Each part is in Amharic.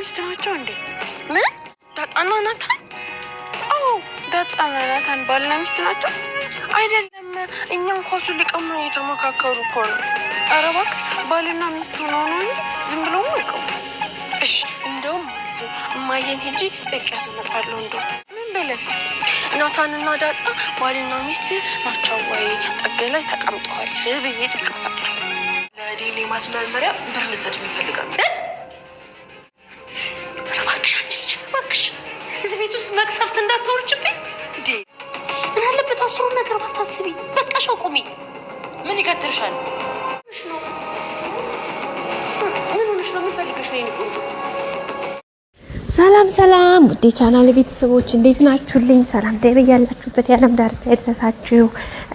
ሚስት ናቸው እንዴ? ምን? ዳጣና ናታን? አዎ ዳጣና ናታን ባልና ሚስት ናቸው። አይደለም እኛም ኳሱ ሊቀሙ እየተመካከሩ እኮ ነው። ኧረ እባክሽ ባልና ሚስት ሆነው ነው እንጂ ዝም ብለው አይቀሙ። እሺ እንደውም እማዬን ሂጂ ጥቂያት እመጣለሁ። እንደው ምን ብለሽ? ናታንና ዳጣ ባልና ሚስት ናቸው ወይ ጥግ ላይ ተቀምጠዋል ብዬ ጥቃታለሁ። ለዲኔ ማስመርመሪያ ብር ልሰጥ ይፈልጋሉ። እዚህ ቤት ውስጥ መቅሰፍት እንዳትወርጅብኝ እንዴ! ምን አለበት አስሩ ነገር ባታስቢ። በቃሽ አቁሚ። ምን ይከተልሻል? ምን ሆነሽ ነው? የሚፈልግሽ ነው የኔ ቆንጆ። ሰላም ውዴ ቻናል ቤተሰቦች እንዴት ናችሁልኝ? ሰላም በያላችሁበት የዓለም ዳርቻ ይድረሳችሁ።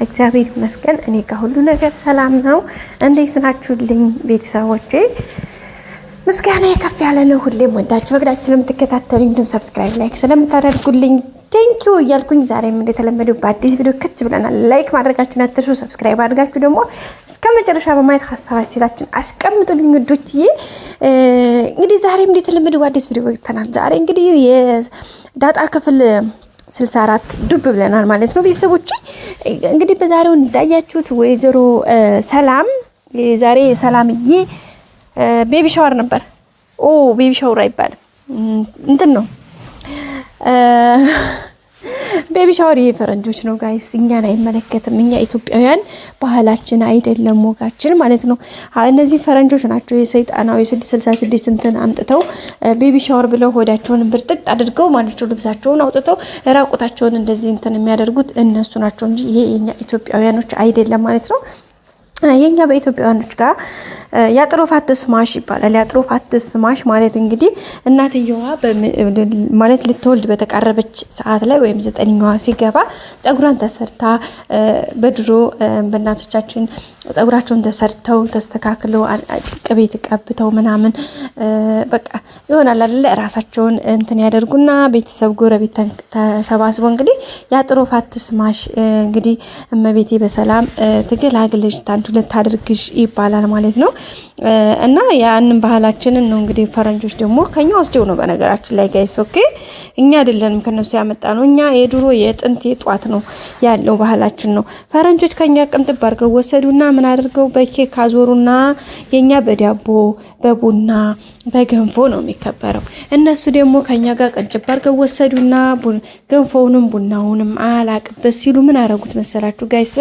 እግዚአብሔር ይመስገን እኔ ጋር ሁሉ ነገር ሰላም ነው። እንዴት ናችሁልኝ ቤተሰቦቼ? ምስጋና የከፍ ያለ ነው። ሁሌም ወዳችሁ ፈቅዳችሁ ለምትከታተሉኝ እንዲሁም ሰብስክራይብ ላይክ ስለምታደርጉልኝ ቴንኪዩ እያልኩኝ ዛሬም እንደተለመደው በአዲስ ቪዲዮ ከች ብለናል። ላይክ ማድረጋችሁን አትርሱ። ሰብስክራይብ አድርጋችሁ ደግሞ እስከ መጨረሻ በማየት ሀሳባችሁን ሲላችሁን አስቀምጡልኝ ውዶችዬ። እንግዲህ ዛሬም እንደተለመደው በአዲስ ቪዲዮ ወጥተናል። ዛሬ እንግዲህ የዳጣ ክፍል 64 ዱብ ብለናል ማለት ነው ቤተሰቦቼ። እንግዲህ በዛሬው እንዳያችሁት ወይዘሮ ሰላም ዛሬ ሰላምዬ ቤቢ ሻወር ነበር። ቤቢ ሻወር አይባልም እንትን ነው ቤቢ ሻወር የፈረንጆች ነው ጋይስ፣ እኛን አይመለከትም። እኛ ኢትዮጵያውያን ባህላችን አይደለም ወጋችን ማለት ነው። እነዚህ ፈረንጆች ናቸው የሰይጣናዊ 666 እንትን አምጥተው ቤቢ ሻወር ብለው ሆዳቸውን ብርጥጥ አድርገው ማለት ነው ልብሳቸውን አውጥተው ራቁታቸውን እንደዚህ እንትን የሚያደርጉት እነሱ ናቸው እንጂ ይሄ የኛ ኢትዮጵያውያኖች አይደለም ማለት ነው። የኛ በኢትዮጵያውያኖች ጋር ያጥሮፋት ስማሽ ይባላል። ያጥሮፋት ስማሽ ማለት እንግዲህ እናትየዋ ማለት ልትወልድ በተቃረበች ሰዓት ላይ ወይም 9ኛዋ ሲገባ ጸጉሯን ተሰርታ በድሮ በእናቶቻችን ጸጉራቸውን ተሰርተው ተስተካክለው ቅቤ ተቀብተው ምናምን በቃ ይሆናል አይደል ራሳቸውን እንትን ያደርጉና ቤተሰብ ጎረቤት ተሰባስበው እንግዲህ ያጥሮፋት ስማሽ እንግዲህ እመቤቴ በሰላም ትገላግልሽ ታንቱ ልታደርግሽ ይባላል ማለት ነው። እና ያንን ባህላችንን ነው እንግዲህ ፈረንጆች ደግሞ ከኛ ወስደው ነው በነገራችን ላይ ጋይስ ኦኬ። እኛ አይደለንም ከነሱ ያመጣ ነው። እኛ የድሮ የጥንት የጧት ነው ያለው ባህላችን ነው። ፈረንጆች ከኛ ቅንጥብ አድርገው ወሰዱና ምን አድርገው በኬክ አዞሩና የኛ በዳቦ በቡና በገንፎ ነው የሚከበረው። እነሱ ደግሞ ከኛ ጋር ቀንጭብ አድርገው ወሰዱና ገንፎውንም ቡናውንም አላቅበት ሲሉ ምን አረጉት መሰላችሁ ጋይስ?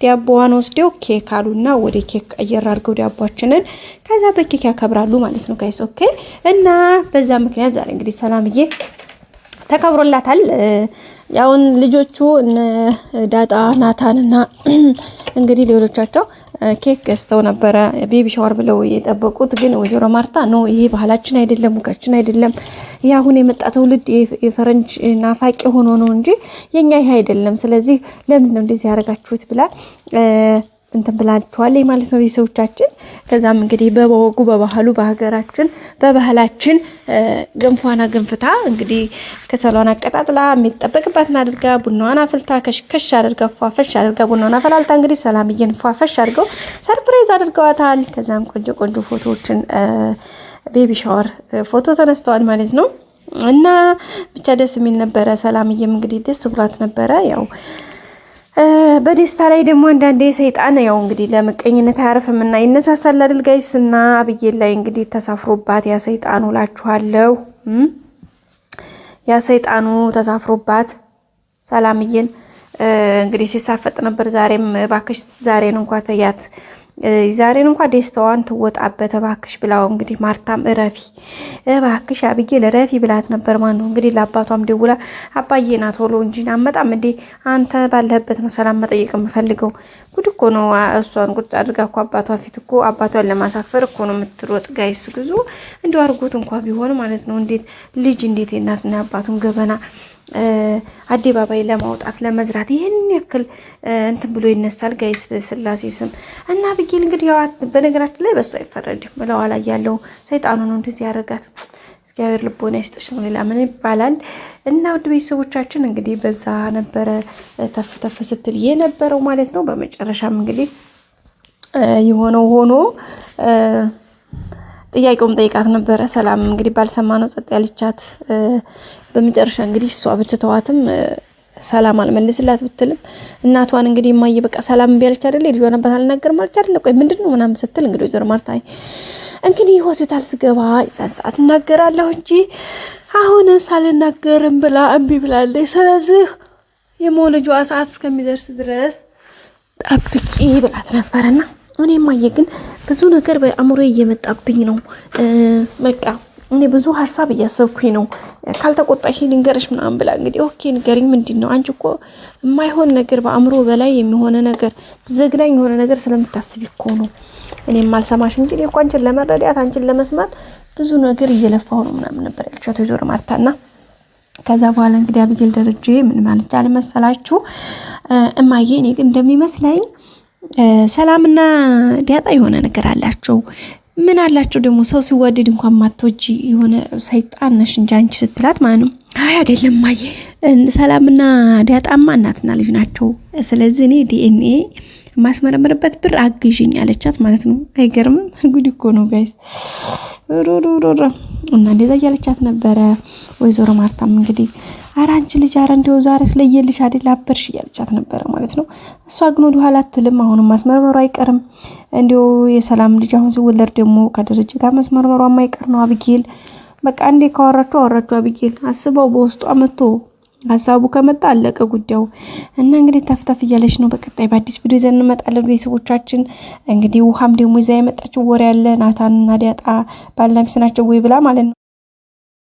ዳቦዋን ወስደው ኬክ አሉና ወደ ኬክ ቀየር አድርገው ዳቦአችንን ከዛ በኬክ ያከብራሉ ማለት ነው ጋይስ ኦኬ። እና በዛ ምክንያት ዛሬ እንግዲህ ሰላምዬ ተከብሮላታል። ያውን ልጆቹ ዳጣ ናታንና እንግዲህ ሌሎቻቸው ኬክ ገዝተው ነበረ ቤቢ ሻወር ብለው የጠበቁት። ግን ወይዘሮ ማርታ ነው ይሄ ባህላችን አይደለም ወጋችን አይደለም፣ ይሄ አሁን የመጣ ትውልድ የፈረንጅ ናፋቂ ሆኖ ነው እንጂ የኛ ይሄ አይደለም። ስለዚህ ለምን ነው እንደዚህ ያደርጋችሁት ብላ እንትን ብላችኋል ማለት ነው ቤተሰቦቻችን። ከዛም እንግዲህ በወጉ በባህሉ በሀገራችን በባህላችን ገንፏና ገንፍታ እንግዲህ ከሰሏን አቀጣጥላ የሚጠበቅባትን አድርጋ ቡናዋን አፍልታ ከሽከሽ አድርጋ ፏፈሽ አድርጋ ቡናዋን አፈላልታ እንግዲህ ሰላምዬን ፏፈሽ አድርገው ሰርፕራይዝ አድርገዋታል። ከዛም ቆንጆ ቆንጆ ፎቶዎችን ቤቢ ሻወር ፎቶ ተነስተዋል ማለት ነው። እና ብቻ ደስ የሚል ነበረ። ሰላምዬም እንግዲህ ደስ ብሏት ነበረ። ያው በደስታ ላይ ደግሞ አንዳንዴ ሰይጣን ያው እንግዲህ ለምቀኝነት አያርፍም እና ይነሳሳል አይደል ጋይስ? እና አብዬ ላይ እንግዲህ ተሳፍሮባት ያ ሰይጣኑ ላችኋለሁ ያ ሰይጣኑ ተሳፍሮባት ሰላምዬን እንግዲህ ሲሳፈጥ ነበር። ዛሬም ባክሽ ዛሬን እንኳን ተያት ዛሬን እንኳን ደስታዋን ትወጣበት ባክሽ ብላው እንግዲህ ማርታም እረፊ ባክሽ አብዬ ለረፊ ብላት ነበር ማለት ነው። እንግዲህ ለአባቷም ደውላ አባዬና ቶሎ እንጂ አመጣም እንዴ አንተ ባለህበት ነው ሰላም መጠየቅ የምፈልገው። ጉድ እኮ ነው። እሷን ቁጭ አድርጋ እኮ አባቷ ፊት እኮ አባቷን ለማሳፈር እኮ ነው የምትሮጥ ጋይስ። ግዙ እንዲው አርጎት እንኳን ቢሆን ማለት ነው። እንዴት ልጅ እንዴት እናትና አባቱን ገበና አደባባይ ለማውጣት ለመዝራት ይሄን ያክል እንትን ብሎ ይነሳል ጋይስ በስላሴ ስም። እና ብዬል እንግዲህ ያው በነገራችን ላይ በሷ አይፈረድም ብለዋ ላይ ያለው ሰይጣኑ ነው እንደዚህ ያደርጋት። እግዚአብሔር ልቦና ይስጥሽ ነው ሌላ ምን ይባላል? እና ውድ ቤተሰቦቻችን እንግዲህ በዛ ነበረ ተፍ ተፍ ስትል የነበረው ማለት ነው። በመጨረሻም እንግዲህ የሆነው ሆኖ ጥያቄውም ጠይቃት ነበረ። ሰላም እንግዲህ ባልሰማነው ጸጥ ያለቻት። በመጨረሻ እንግዲህ እሷ ብትተዋትም ሰላም አልመልስላት ብትልም እናቷን እንግዲህ እማዬ በቃ ሰላም ቢያለች አይደል ልጅ ሆነበት አልናገር ማለት አይደል ቆይ ምንድነው ምናምን ስትል እንግዲህ ወይዘሮ ማርታ እንግዲህ ሆስፒታል ስገባ የዛን ሰዓት እናገራለሁ እንጂ አሁን ሳልናገርም ብላ እምቢ ብላለች። ስለዚህ የመውለጇ ሰዓት እስከሚደርስ ድረስ ጠብቂ ብላት ነበርና እኔ እማዬ ግን ብዙ ነገር በአእምሮዬ እየመጣብኝ ነው። በቃ እኔ ብዙ ሀሳብ እያሰብኩኝ ነው። ካልተቆጣሽ ልንገርሽ ምናምን ብላ እንግዲህ ኦኬ ንገሪኝ ምንድነው? አንቺ እኮ የማይሆን ነገር በአእምሮ በላይ የሚሆነ ነገር ዘግናኝ የሆነ ነገር ስለምታስቢ እኮ ነው እኔም አልሰማሽ እንጂ እኮ አንቺን ለመረዳት አንቺን ለመስማት ብዙ ነገር እየለፋሁ ነው ምናምን ነበር ያለቻት ወይዘሮ ማርታና ከዛ በኋላ እንግዲህ አብጌል ደረጀ ምን ማለት አልመሰላችሁ እማዬ እኔ ግን እንደሚመስለኝ ሰላምና ዲያጣ የሆነ ነገር አላቸው። ምን አላቸው ደግሞ ሰው ሲወደድ እንኳን ማትወጂ የሆነ ሰይጣን ነሽ እንጂ አንቺ ስትላት ማለት ነው። አይ አይደለም እማዬ ሰላምና ዲያጣማ እናትና ልጅ ናቸው። ስለዚህ እኔ ዲኤንኤ ማስመረምርበት ብር አግዥኝ አለቻት ማለት ነው። አይገርምም? ጉድ እኮ ነው ጋይስ። ሩሩሩሩ እና እንደዛ ያለቻት ነበረ ወይዘሮ ማርታም እንግዲህ ኧረ አንቺ ልጅ ኧረ እንደው ዛሬ ስለየልሽ አይደል አበርሽ ያለቻት ነበረ ማለት ነው። እሷ ግን ወደ ኋላ አትልም። አሁንም ማስመርመሩ አይቀርም። እንደው የሰላም ልጅ አሁን ሲወለድ ደግሞ ከደረጀ ጋር ማስመርመሩ የማይቀር ነው። አብጌል በቃ እንዴ ካወራችሁ አብጌል አስበው በውስጧ መጥቶ ሀሳቡ ከመጣ አለቀ ጉዳዩ። እና እንግዲህ ተፍተፍ እያለች ነው። በቀጣይ በአዲስ ቪዲዮ ይዘን እንመጣለን ቤተሰቦቻችን። እንግዲህ ውሃም ደግሞ ይዛ የመጣችው ወሬ ያለ ናታንና ዲያጣ ባልና ሚስት ናቸው ወይ ብላ ማለት ነው።